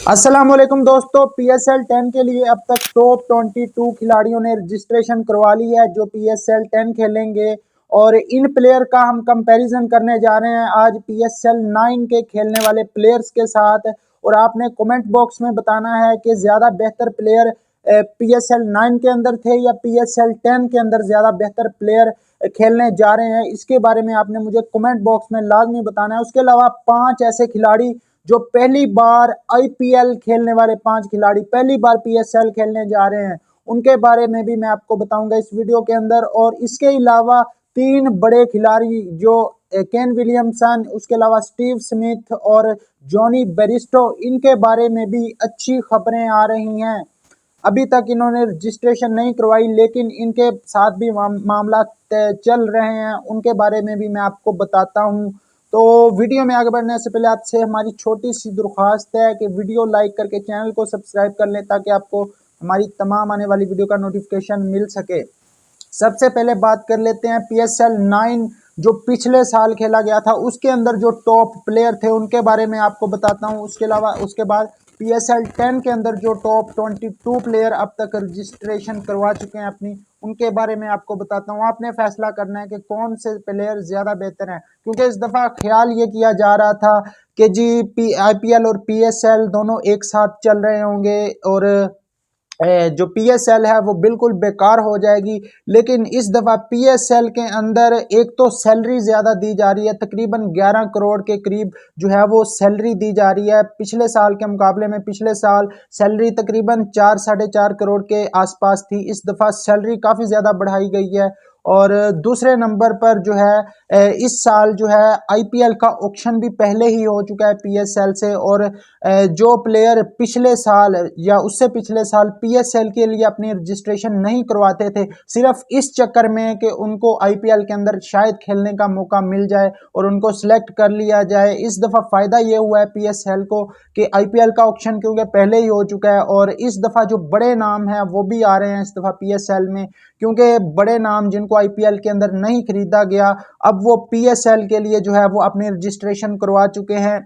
अस्सलामुअलैकुम दोस्तों, PSL 10 के लिए अब तक टॉप 22 खिलाड़ियों ने रजिस्ट्रेशन करवा ली है जो PSL 10 खेलेंगे। और इन प्लेयर का हम कंपैरिजन करने जा रहे हैं आज PSL 9 के खेलने वाले प्लेयर्स के साथ। और आपने कमेंट बॉक्स में बताना है कि ज़्यादा बेहतर प्लेयर PSL 9 के अंदर थे या PSL 10 के अंदर ज़्यादा बेहतर प्लेयर खेलने जा रहे हैं। इसके बारे में आपने मुझे कमेंट बॉक्स में लाजमी बताना है। उसके अलावा 5 ऐसे खिलाड़ी जो पहली बार IPL खेलने वाले 5 खिलाड़ी पहली बार PSL खेलने जा रहे हैं, उनके बारे में भी मैं आपको बताऊंगा इस वीडियो के अंदर। और इसके अलावा 3 बड़े खिलाड़ी जो केन विलियमसन, उसके अलावा स्टीव स्मिथ और जॉनी बेरिस्टो, इनके बारे में भी अच्छी खबरें आ रही हैं। अभी तक इन्होंने रजिस्ट्रेशन नहीं करवाई लेकिन इनके साथ भी मामला चल रहे हैं, उनके बारे में भी मैं आपको बताता हूं। तो वीडियो में आगे बढ़ने से पहले आपसे हमारी छोटी सी दरख्वास्त है कि वीडियो लाइक करके चैनल को सब्सक्राइब कर लें ताकि आपको हमारी तमाम आने वाली वीडियो का नोटिफिकेशन मिल सके। सबसे पहले बात कर लेते हैं PSL 9 जो पिछले साल खेला गया था, उसके अंदर जो टॉप प्लेयर थे उनके बारे में आपको बताता हूं। उसके अलावा उसके बाद PSL 10 के अंदर जो टॉप 22 प्लेयर अब तक रजिस्ट्रेशन करवा चुके हैं अपनी, उनके बारे में आपको बताता हूं। आपने फैसला करना है कि कौन से प्लेयर ज़्यादा बेहतर हैं, क्योंकि इस दफ़ा ख्याल ये किया जा रहा था कि जी IPL और PSL दोनों एक साथ चल रहे होंगे और जो PSL है वो बिल्कुल बेकार हो जाएगी। लेकिन इस दफ़ा PSL के अंदर एक तो सैलरी ज़्यादा दी जा रही है, तकरीबन 11 करोड़ के करीब जो है वो सैलरी दी जा रही है पिछले साल के मुकाबले में। पिछले साल सैलरी तकरीबन 4-4.5 करोड़ के आसपास थी, इस दफ़ा सैलरी काफ़ी ज़्यादा बढ़ाई गई है। और दूसरे नंबर पर जो है इस साल जो है IPL का ऑक्शन भी पहले ही हो चुका है PSL से। और जो प्लेयर पिछले साल या उससे पिछले साल PSL के लिए अपनी रजिस्ट्रेशन नहीं करवाते थे, सिर्फ इस चक्कर में कि उनको IPL के अंदर शायद खेलने का मौका मिल जाए और उनको सिलेक्ट कर लिया जाए, इस दफ़ा फ़ायदा ये हुआ है PSL को कि IPL का ऑक्शन क्योंकि पहले ही हो चुका है। और इस दफ़ा जो बड़े नाम हैं वो भी आ रहे हैं इस दफ़ा PSL में, क्योंकि बड़े नाम जिनको IPL के अंदर नहीं खरीदा गया, अब वो PSL के लिए जो है वो अपनी रजिस्ट्रेशन करवा चुके हैं,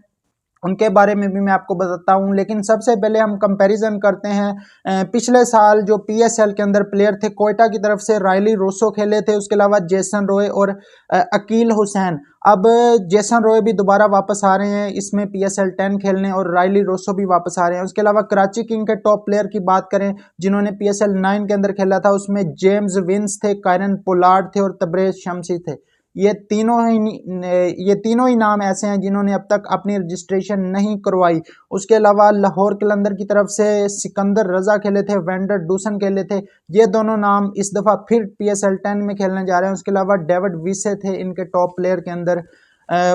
उनके बारे में भी मैं आपको बताता हूं। लेकिन सबसे पहले हम कंपैरिजन करते हैं। पिछले साल जो PSL के अंदर प्लेयर थे, कोयटा की तरफ से रायली रोसो खेले थे, उसके अलावा जेसन रॉय और अकील हुसैन। अब जेसन रॉय भी दोबारा वापस आ रहे हैं इसमें PSL 10 खेलने, और रायली रोसो भी वापस आ रहे हैं। उसके अलावा कराची किंग के टॉप प्लेयर की बात करें जिन्होंने PSL 9 के अंदर खेला था, उसमें जेम्स विंस थे, कायरन पोलार्ड थे और तबरेज शमसी थे। ये तीनों ही नाम ऐसे हैं जिन्होंने अब तक अपनी रजिस्ट्रेशन नहीं करवाई। उसके अलावा लाहौर कलंदर की तरफ से सिकंदर रजा खेले थे, वेंडर डूसन खेले थे। ये दोनों नाम इस दफ़ा फिर PSL 10 में खेलने जा रहे हैं। उसके अलावा डेविड विसे थे इनके टॉप प्लेयर के अंदर।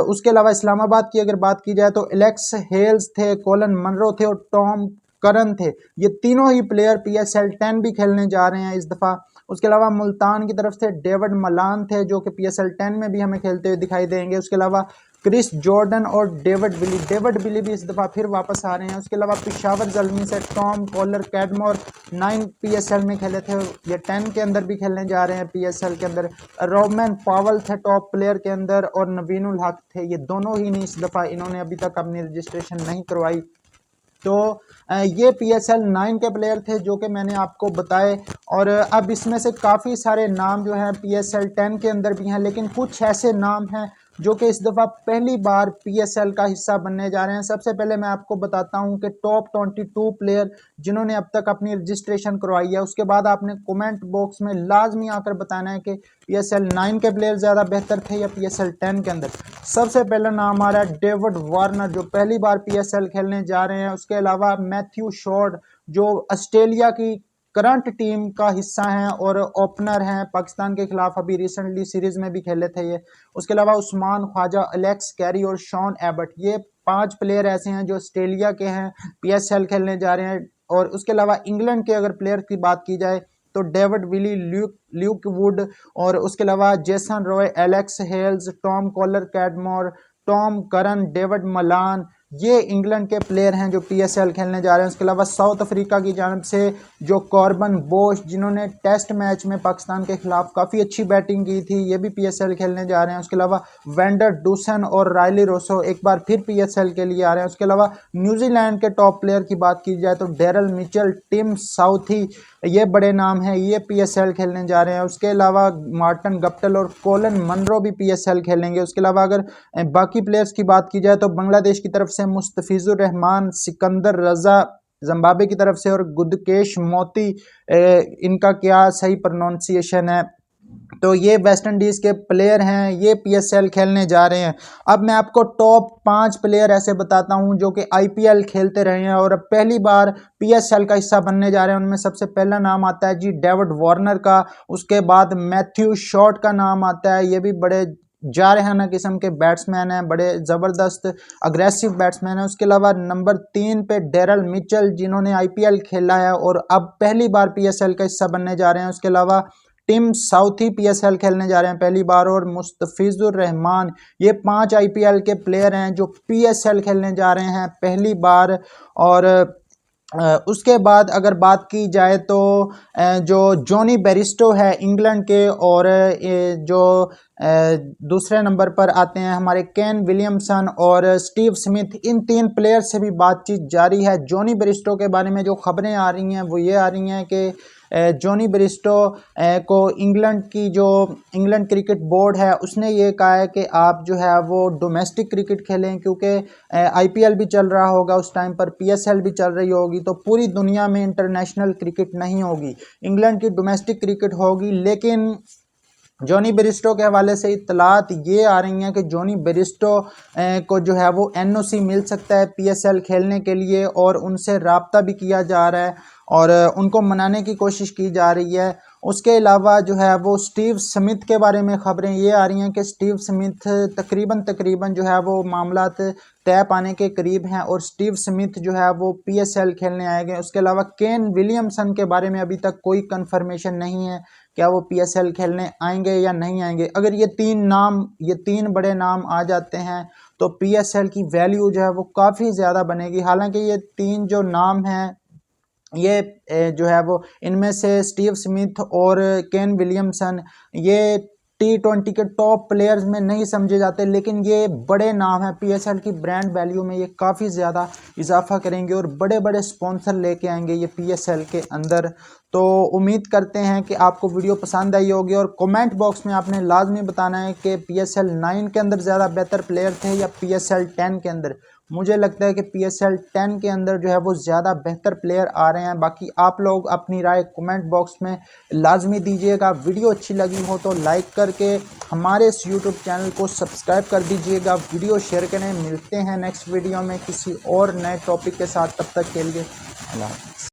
उसके अलावा इस्लामाबाद की अगर बात की जाए तो एलेक्स हेल्स थे, कोलन मनरो थे और टॉम करन थे। ये तीनों ही प्लेयर PSL 10 भी खेलने जा रहे हैं इस दफ़ा। उसके अलावा मुल्तान की तरफ से डेविड मलान थे जो कि PSL 10 में भी हमें खेलते हुए दिखाई देंगे। उसके अलावा क्रिस जॉर्डन और डेविड बिली भी इस दफ़ा फिर वापस आ रहे हैं। उसके अलावा पिशावर जल्मी से टॉम कॉलर कैडमोर 9 PSL में खेले थे, ये 10 के अंदर भी खेलने जा रहे हैं PSL के अंदर। रोमन पावल थे टॉप प्लेयर के अंदर और नवीनुल हक थे, ये दोनों ही नहीं, इस दफ़ा इन्होंने अभी तक अपनी रजिस्ट्रेशन नहीं करवाई। तो ये PSL 9 के प्लेयर थे जो कि मैंने आपको बताए। और अब इसमें से काफ़ी सारे नाम जो हैं PSL 10 के अंदर भी हैं, लेकिन कुछ ऐसे नाम हैं जो कि इस दफ़ा पहली बार PSL का हिस्सा बनने जा रहे हैं। सबसे पहले मैं आपको बताता हूं कि टॉप 22 प्लेयर जिन्होंने अब तक अपनी रजिस्ट्रेशन करवाई है। उसके बाद आपने कमेंट बॉक्स में लाजमी आकर बताना है कि PSL 9 के प्लेयर ज़्यादा बेहतर थे या PSL 10 के अंदर। सबसे पहला नाम आ रहा है डेविड वार्नर जो पहली बार PSL खेलने जा रहे हैं। उसके अलावा मैथ्यू शॉर्ट जो ऑस्ट्रेलिया की करंट टीम का हिस्सा हैं और ओपनर हैं, पाकिस्तान के खिलाफ अभी रिसेंटली सीरीज में भी खेले थे ये। उसके अलावा उस्मान ख्वाजा, एलेक्स कैरी और शॉन एबट, ये 5 प्लेयर ऐसे हैं जो ऑस्ट्रेलिया के हैं, PSL खेलने जा रहे हैं। और उसके अलावा इंग्लैंड के अगर प्लेयर की बात की जाए तो डेविड विली, ल्यूक वुड और उसके अलावा Jason Roy, Alex Hales, Tom Kohler Cadmore, Tom Curran, David Malan, ये इंग्लैंड के प्लेयर हैं जो PSL खेलने जा रहे हैं। उसके अलावा साउथ अफ्रीका की जानब से जो कॉर्बन बोश, जिन्होंने टेस्ट मैच में पाकिस्तान के खिलाफ काफ़ी अच्छी बैटिंग की थी, ये भी PSL खेलने जा रहे हैं। उसके अलावा वेंडर डूसन और रायली रोसो एक बार फिर PSL के लिए आ रहे हैं। उसके अलावा न्यूजीलैंड के टॉप प्लेयर की बात की जाए तो डेरल मिचेल, टिम साउथी, ये बड़े नाम हैं, ये PSL खेलने जा रहे हैं। उसके अलावा मार्टिन गप्टिल और कोलिन मनरो भी PSL खेलेंगे। उसके अलावा अगर बाकी प्लेयर्स की बात की जाए तो बांग्लादेश की तरफ से मुस्तफिजुर रहमान, सिकंदर रजा, जिम्बाब्वे की तरफ से और गुदकेश मोती, इनका क्या सही प्रोनाउंसिएशन है, तो ये वेस्ट इंडीज के प्लेयर हैं, ये PSL खेलने जा रहे हैं। अब मैं आपको टॉप 5 प्लेयर ऐसे बताता हूं जो कि IPL खेलते रहे हैं और अब पहली बार PSL का हिस्सा बनने जा रहे हैं। उनमें सबसे पहला नाम आता है जी डेविड वार्नर का। उसके बाद मैथ्यू शॉट का नाम आता है, ये भी बड़े जारहाना किस्म के बैट्समैन हैं, बड़े ज़बरदस्त अग्रेसिव बैट्समैन हैं। उसके अलावा नंबर 3 पे डेरल मिचेल, जिन्होंने IPL खेला है और अब पहली बार PSL का हिस्सा बनने जा रहे हैं। उसके अलावा टिम साउथी PSL खेलने जा रहे हैं पहली बार और मुस्तफिजुर रहमान, ये 5 IPL के प्लेयर हैं जो PSL खेलने जा रहे हैं पहली बार। और उसके बाद अगर बात की जाए तो जो जॉनी बेरिस्टो है इंग्लैंड के, और जो दूसरे नंबर पर आते हैं हमारे केन विलियमसन और स्टीव स्मिथ, इन 3 प्लेयर से भी बातचीत जारी है। जॉनी बेरिस्टो के बारे में जो खबरें आ रही हैं वो ये आ रही हैं कि जॉनी बेरिस्टो को इंग्लैंड क्रिकेट बोर्ड है उसने ये कहा है कि आप जो है वो डोमेस्टिक क्रिकेट खेलें, क्योंकि IPL भी चल रहा होगा उस टाइम पर, PSL भी चल रही होगी, तो पूरी दुनिया में इंटरनेशनल क्रिकेट नहीं होगी, इंग्लैंड की डोमेस्टिक क्रिकेट होगी। लेकिन जॉनी बेरिस्टो के हवाले से इत्तलात ये आ रही हैं कि जॉनी बेरिस्टो को जो है वो NOC मिल सकता है PSL खेलने के लिए, और उनसे राब्ता भी किया जा रहा है और उनको मनाने की कोशिश की जा रही है। उसके अलावा जो है वो स्टीव स्मिथ के बारे में खबरें ये आ रही हैं कि स्टीव स्मिथ तकरीबन जो है वो मामलात तय पाने के करीब हैं और स्टीव स्मिथ जो है वो PSL खेलने आएंगे। उसके अलावा केन विलियमसन के बारे में अभी तक कोई कंफर्मेशन नहीं है, क्या वो PSL खेलने आएंगे या नहीं आएंगे। अगर ये 3 बड़े नाम आ जाते हैं तो PSL की वैल्यू जो है वो काफ़ी ज़्यादा बनेगी। हालांकि ये 3 जो नाम हैं, ये जो है वो इनमें से स्टीव स्मिथ और केन विलियमसन ये T20 के टॉप प्लेयर्स में नहीं समझे जाते, लेकिन ये बड़े नाम हैं। PSL की ब्रांड वैल्यू में ये काफ़ी ज़्यादा इजाफा करेंगे और बड़े बड़े स्पॉन्सर लेके आएंगे ये PSL के अंदर। तो उम्मीद करते हैं कि आपको वीडियो पसंद आई होगी और कमेंट बॉक्स में आपने लाजमी बताना है कि PSL 9 के अंदर ज़्यादा बेहतर प्लेयर थे या PSL 10 के अंदर। मुझे लगता है कि PSL 10 के अंदर जो है वो ज़्यादा बेहतर प्लेयर आ रहे हैं। बाकी आप लोग अपनी राय कमेंट बॉक्स में लाजमी दीजिएगा। वीडियो अच्छी लगी हो तो लाइक करके हमारे इस YouTube चैनल को सब्सक्राइब कर दीजिएगा, वीडियो शेयर करें। मिलते हैं नेक्स्ट वीडियो में किसी और नए टॉपिक के साथ, तब तक के लिए अल्लाह हाफ़िज़।